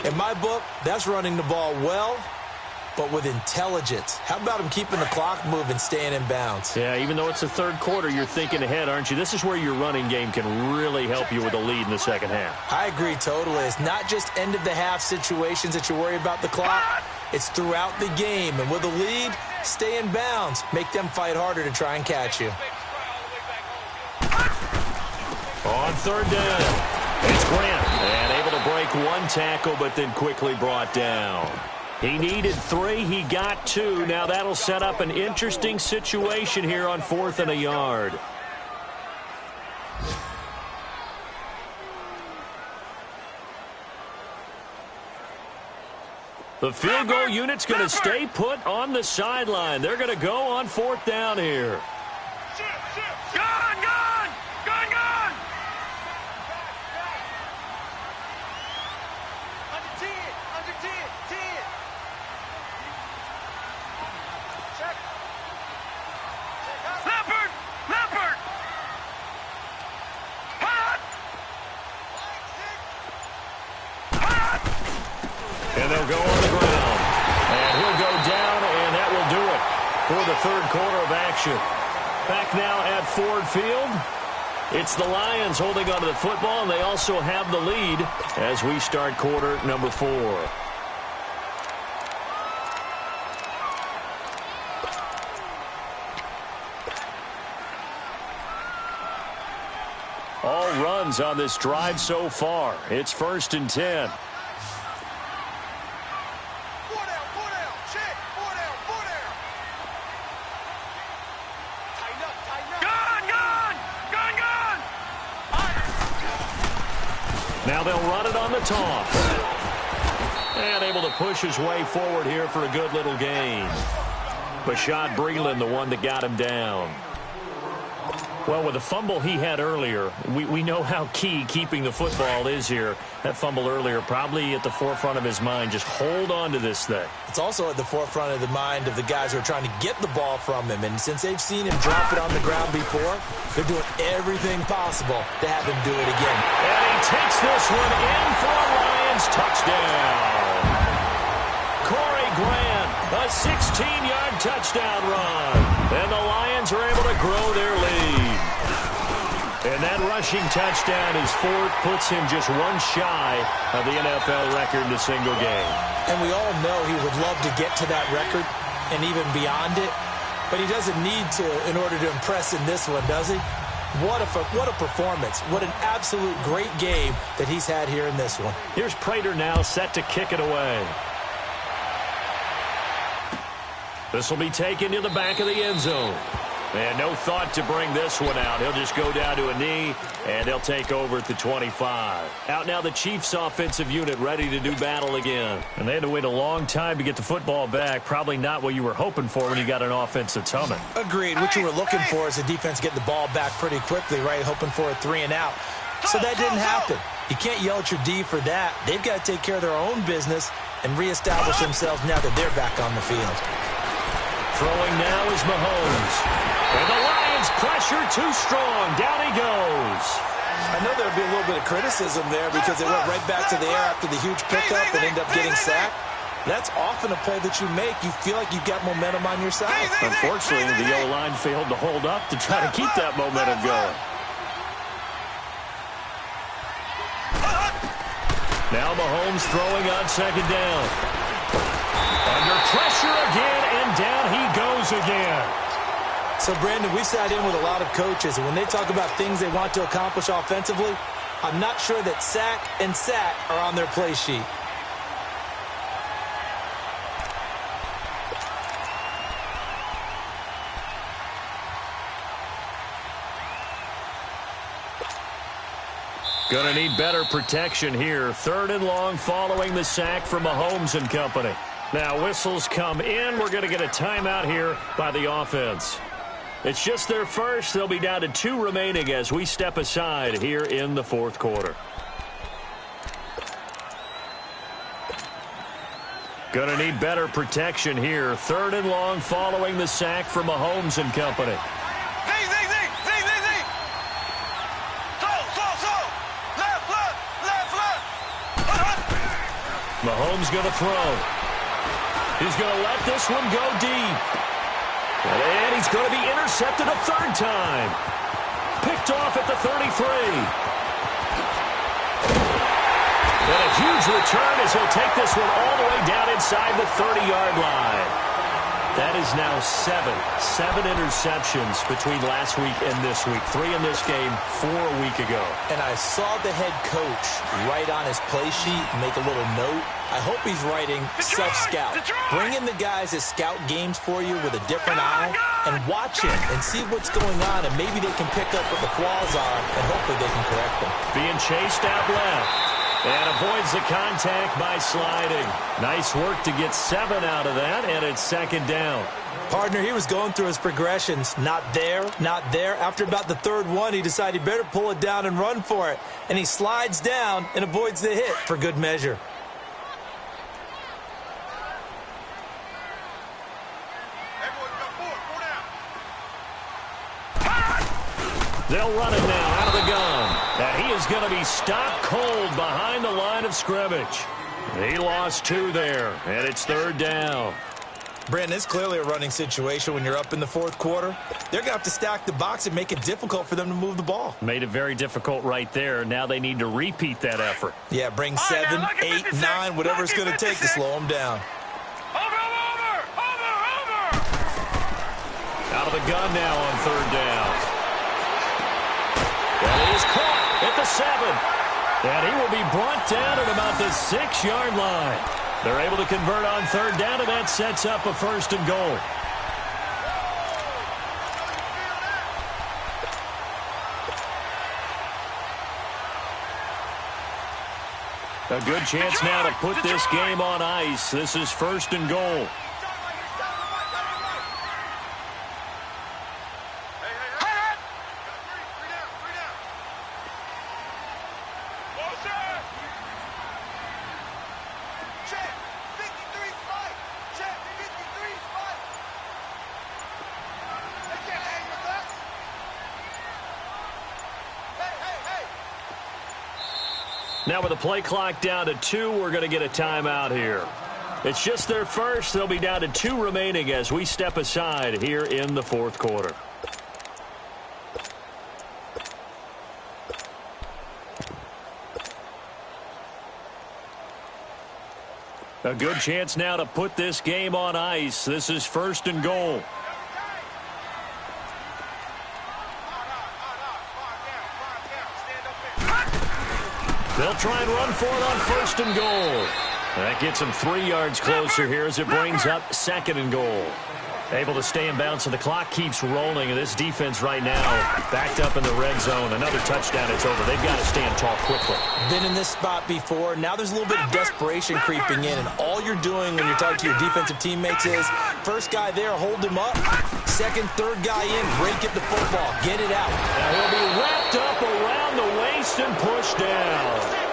S5: In my book, that's running the ball well, but with intelligence. How about him keeping the clock moving, staying in bounds?
S3: Yeah, even though it's the 3rd quarter, you're thinking ahead, aren't you? This is where your running game can really help you with a lead in the 2nd half.
S5: I agree totally. It's not just end-of-the-half situations that you worry about the clock. It's throughout the game. And with a lead, Stay in bounds. Make them fight harder to try and catch you.
S3: On third down, it's Grant. And able to break one tackle, but then quickly brought down. He needed 3. He got 2. Now that'll set up an interesting situation here on 4th and a yard. The field goal unit's going to stay put on the sideline. They're going to go on 4th down here.
S4: Gone! Under 10. Check. Leopard! Hot!
S3: And they'll go on the ground. And he'll go down, and that will do it for the third quarter of action. Back now at Ford Field. It's the Lions holding onto the football, and they also have the lead as we start quarter number 4. All runs on this drive so far. It's 1st and 10. Now they'll run it on the toss. And able to push his way forward here for a good little gain. Bashad Breeland, the one that got him down. Well, with the fumble he had earlier, we know how key keeping the football is here. That fumble earlier probably at the forefront of his mind. Just hold on to this thing.
S5: It's also at the forefront of the mind of the guys who are trying to get the ball from him. And since they've seen him drop it on the ground before, they're doing everything possible to have him do it again.
S3: And he takes this one in for a Lions touchdown. Corey Grant, a 16-yard touchdown run. And the Lions are able to grow their lead. And that rushing touchdown is 4th, puts him just one shy of the NFL record in a single game.
S5: And we all know he would love to get to that record and even beyond it, but he doesn't need to in order to impress in this one, does he? What a performance. What an absolute great game that he's had here in this one.
S3: Here's Prater now set to kick it away. This will be taken to the back of the end zone. And no thought to bring this one out. He'll just go down to a knee, and they'll take over at the 25. Out now the Chiefs' offensive unit ready to do battle again. And they had to wait a long time to get the football back. Probably not what you were hoping for when you got an offense that's humming.
S5: Agreed. What you were looking for is the defense getting the ball back pretty quickly, right? Hoping for a 3 and out. So that didn't happen. You can't yell at your D for that. They've got to take care of their own business and reestablish themselves now that they're back on the field.
S3: Throwing now is Mahomes. And the Lions pressure too strong. Down he goes.
S5: I know there'll be a little bit of criticism there because they went right back to the air after the huge pickup and end up getting sacked. That's often a play that you make. You feel like you've got momentum on your side.
S3: Unfortunately, the O-line failed to hold up to try to keep that momentum going. Now Mahomes throwing on 2nd down. Under pressure again, and down he goes again.
S5: So, Brandon, we've sat in with a lot of coaches, and when they talk about things they want to accomplish offensively, I'm not sure that sack and sack are on their play sheet.
S3: Gonna need better protection here. 3rd and long following the sack from Mahomes and company. Now whistles come in. We're gonna get a timeout here by the offense. It's just their first. They'll be down to 2 remaining as we step aside here in the 4th quarter. Gonna need better protection here. 3rd and long following the sack from Mahomes and company. Mahomes going to throw. He's going to let this one go deep. And he's going to be intercepted a 3rd time. Picked off at the 33. And a huge return as he'll take this one all the way down inside the 30-yard line. That is now 7 interceptions between last week and this week. 3 in this game, 4 a week ago.
S5: And I saw the head coach write on his play sheet, make a little note. I hope he's writing self-scout. Bring in the guys that scout games for you with a different eye and watch it and see what's going on, and maybe they can pick up what the flaws are, and hopefully they can correct them.
S3: Being chased out left. And avoids the contact by sliding. Nice work to get 7 out of that, and it's second down.
S5: Partner, he was going through his progressions. Not there, not there. After about the third one, he decided he better pull it down and run for it. And he slides down and avoids the hit for good measure.
S3: They'll run it now out of the gun. And he is going to be stopped cold behind the line of scrimmage. He lost 2 there, and it's third down.
S5: Brandon, it's clearly a running situation when you're up in the fourth quarter. They're going to have to stack the box and make it difficult for them to move the ball.
S3: Made it very difficult right there. Now they need to repeat that effort.
S5: Yeah, bring 7, 8, 9, whatever it's going to take to slow them down.
S3: Out of the gun now on third down. And he's caught at the 7. And he will be brought down at about the 6-yard line. They're able to convert on third down, and that sets up a first and goal. A good chance now to put this game on ice. This is first and goal. Now with the play clock down to 2, we're going to get a timeout here. It's just their first. They'll be down to 2 remaining as we step aside here in the fourth quarter. A good chance now to put this game on ice. This is first and goal. They'll try and run for it on first and goal. That gets them 3 yards closer here as it brings up second and goal. Able to stay in bounds, so the clock keeps rolling, and this defense right now backed up in the red zone. Another touchdown, it's over. They've got to stand tall quickly.
S5: Been in this spot before. Now there's a little bit of desperation creeping in, and all you're doing when you're talking to your defensive teammates is first guy there, hold him up. Second, third guy in, break it the football. Get it out.
S3: Now he'll be wrapped up around the waist and pushed down.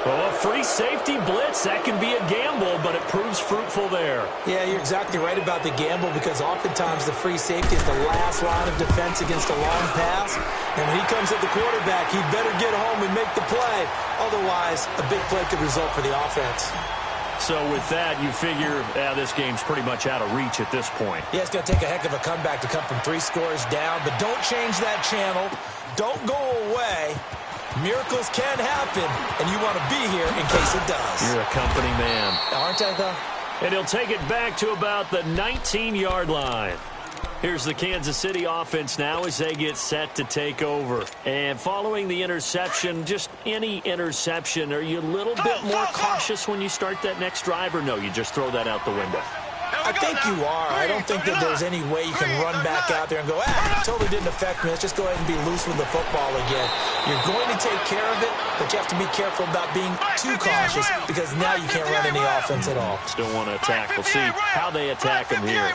S3: Well, a free safety blitz, that can be a gamble, but it proves fruitful there.
S5: Yeah, you're exactly right about the gamble, because oftentimes the free safety is the last line of defense against a long pass. And when he comes at the quarterback, he better get home and make the play. Otherwise, a big play could result for the offense.
S3: So with that, you figure this game's pretty much out of reach at this point.
S5: Yeah, it's going to take a heck of a comeback to come from 3 scores down, but don't change that channel. Don't go away. Miracles can happen, and you want to be here in case it does.
S3: You're a company man.
S5: Aren't I, though?
S3: And he'll take it back to about the 19-yard line. Here's the Kansas City offense now as they get set to take over. And following the interception, just any interception, are you a little bit more cautious when you start that next drive, or no, you just throw that out the window?
S5: I think you are. I don't think that there's any way you can run back out there and go, totally didn't affect me. Let's just go ahead and be loose with the football again. You're going to take care of it, but you have to be careful about being too cautious, because now you can't run any offense at all.
S3: Still want to attack. We'll see how they attack him here.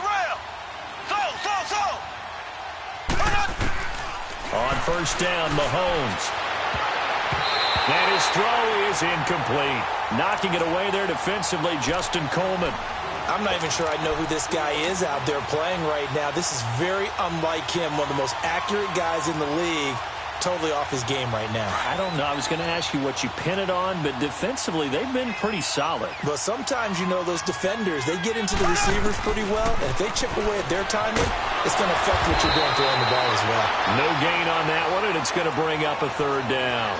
S3: On first down, Mahomes. And his throw is incomplete. Knocking it away there defensively, Justin Coleman.
S5: I'm not even sure I know who this guy is out there playing right now. This is very unlike him, one of the most accurate guys in the league. Totally off his game right now.
S3: I don't know. I was going to ask you what you pin it on, but defensively, they've been pretty solid.
S5: But sometimes, you know, those defenders, they get into the receivers pretty well, and if they chip away at their timing, it's going to affect what you're doing throwing the ball as well.
S3: No gain on that one, and it's going to bring up a third down.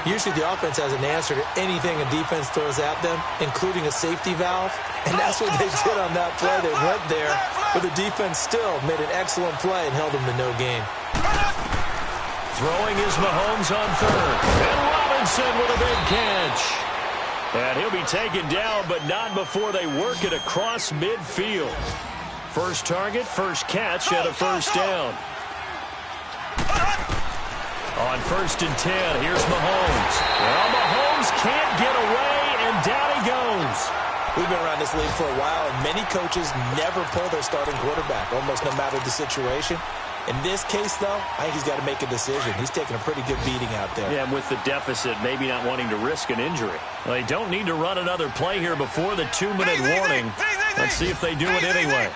S5: Usually the offense has an answer to anything a defense throws at them, including a safety valve. And that's what they did on that play. They went there, but the defense still made an excellent play and held them to no gain.
S3: Throwing is Mahomes on third. And Robinson with a big catch. And he'll be taken down, but not before they work it across midfield. First target, first catch, and a first down. On 1st and 10, here's Mahomes. Well, Mahomes can't get away, and down he goes.
S5: We've been around this league for a while, and many coaches never pull their starting quarterback, almost no matter the situation. In this case, though, I think he's got to make a decision. He's taking a pretty good beating out there.
S3: Yeah, and with the deficit, maybe not wanting to risk an injury. Well, they don't need to run another play here before the 2-minute warning. Let's see if they do it anyway.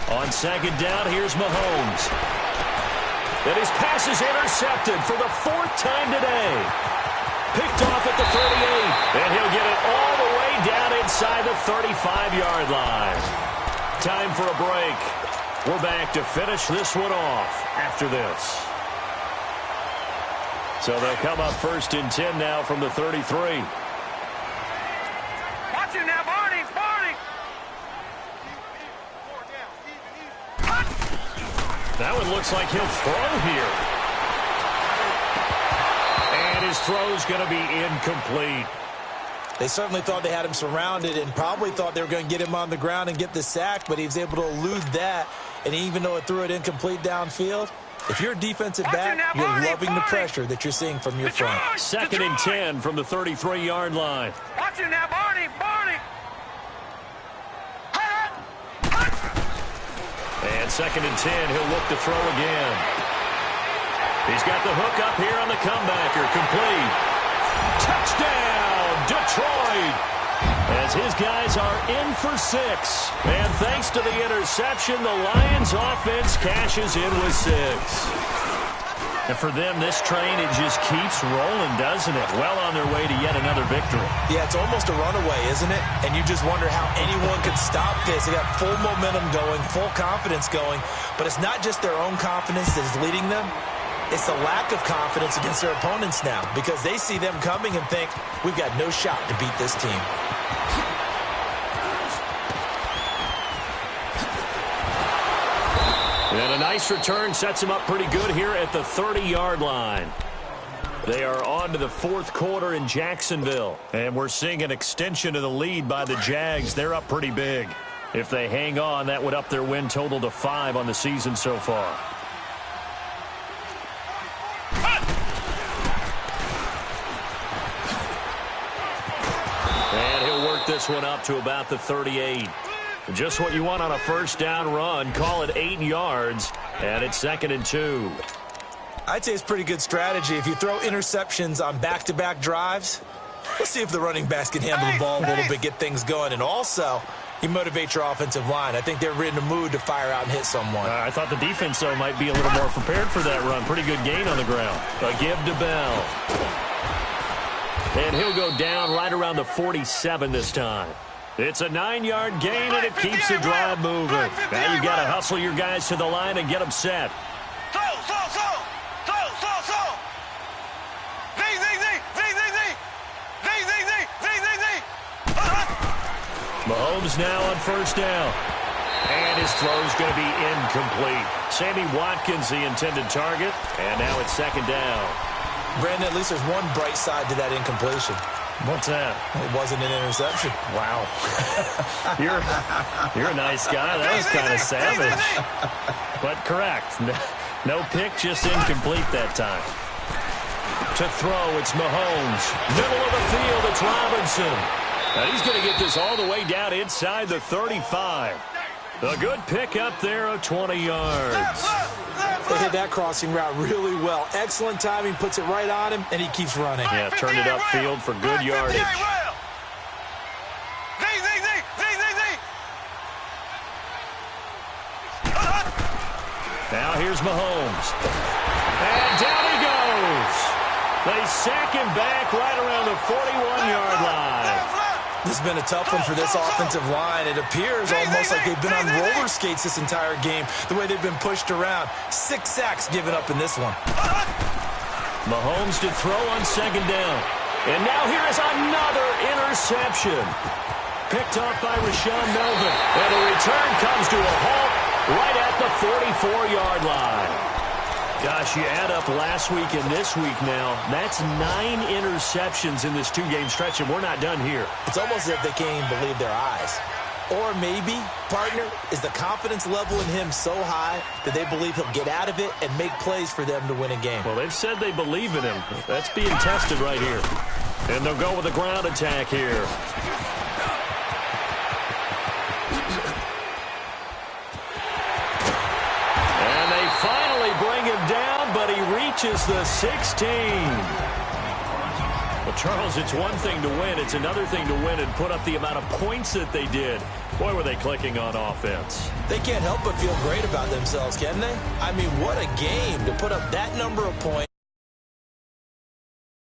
S3: On 2nd down, here's Mahomes. And his pass is intercepted for the 4th time today. Picked off at the 38, and he'll get it all the way down inside the 35-yard line. Time for a break. We're back to finish this one off after this. So they'll come up 1st and 10 now from the 33.
S4: Watch it now, Barney.
S3: That one looks like he'll throw here. And his throw's going to be incomplete.
S5: They certainly thought they had him surrounded and probably thought they were going to get him on the ground and get the sack, but he was able to elude that. And even though it threw it incomplete downfield, if you're a defensive back, you're loving the pressure that you're seeing from your front.
S3: 2nd and 10 from the 33-yard line.
S4: Watch it now, Barney.
S3: And 2nd and 10, he'll look to throw again. He's got the hook up here on the comebacker. Complete. Touchdown, Detroit. As his guys are in for 6. And thanks to the interception, the Lions offense cashes in with 6. And for them, this train, it just keeps rolling, doesn't it? Well on their way to yet another victory.
S5: Yeah, it's almost a runaway, isn't it? And you just wonder how anyone could stop this. They got full momentum going, full confidence going. But it's not just their own confidence that is leading them. It's the lack of confidence against their opponents now, because they see them coming and think, we've got no shot to beat this team.
S3: And a nice return sets them up pretty good here at the 30-yard line. They are on to the 4th quarter in Jacksonville. And we're seeing an extension of the lead by the Jags. They're up pretty big. If they hang on, that would up their win total to 5 on the season so far. And he'll work this one up to about the 38. Just what you want on a 1st down run. Call it 8 yards, and it's 2nd and 2.
S5: I'd say it's pretty good strategy. If you throw interceptions on back-to-back drives, let's see if the running backs can handle the ball a little bit, get things going. And also, you motivate your offensive line. I think they're in the mood to fire out and hit someone.
S3: I thought the defense, though, might be a little more prepared for that run. Pretty good gain on the ground. A give to Bell. And he'll go down right around the 47 this time. It's a 9-yard gain, and it keeps the drive moving. Now you've got to hustle your guys to the line and get them set. Mahomes now on 1st down. And his throw's going to be incomplete. Sammy Watkins, the intended target. And now it's 2nd down.
S5: Brandon, at least there's one bright side to that incompletion.
S3: What's that?
S5: It wasn't an interception.
S3: Wow. You're a nice guy. That was kind of savage. But correct. No pick, just incomplete that time. To throw, it's Mahomes. Middle of the field, it's Robinson. And he's going to get this all the way down inside the 35. A good pick up there of 20 yards.
S5: They hit that crossing route really well. Excellent timing, puts it right on him, and he keeps running.
S3: Yeah, turned it upfield for good yardage. Now here's Mahomes. And down he goes. They sack him back right around the 41-yard line.
S5: This has been a tough one for this offensive line. It appears almost like they've been on roller skates this entire game, the way they've been pushed around. 6 sacks given up in this one.
S3: Mahomes to throw on 2nd down. And now here is another interception. Picked off by Rashaan Melvin. And the return comes to a halt right at the 44-yard line. Gosh, you add up last week and this week now, that's 9 interceptions in this 2-game stretch, and we're not done here.
S5: It's almost as if they can't even believe their eyes. Or maybe, partner, is the confidence level in him so high that they believe he'll get out of it and make plays for them to win a game.
S3: Well, they've said they believe in him. That's being tested right here. And they'll go with a ground attack here. And they finally bring him down, but he reaches the 16. Well, Charles, it's one thing to win. It's another thing to win and put up the amount of points that they did. Boy, were they clicking on offense.
S5: They can't help but feel great about themselves, can they? I mean, what a game to put up that number of points.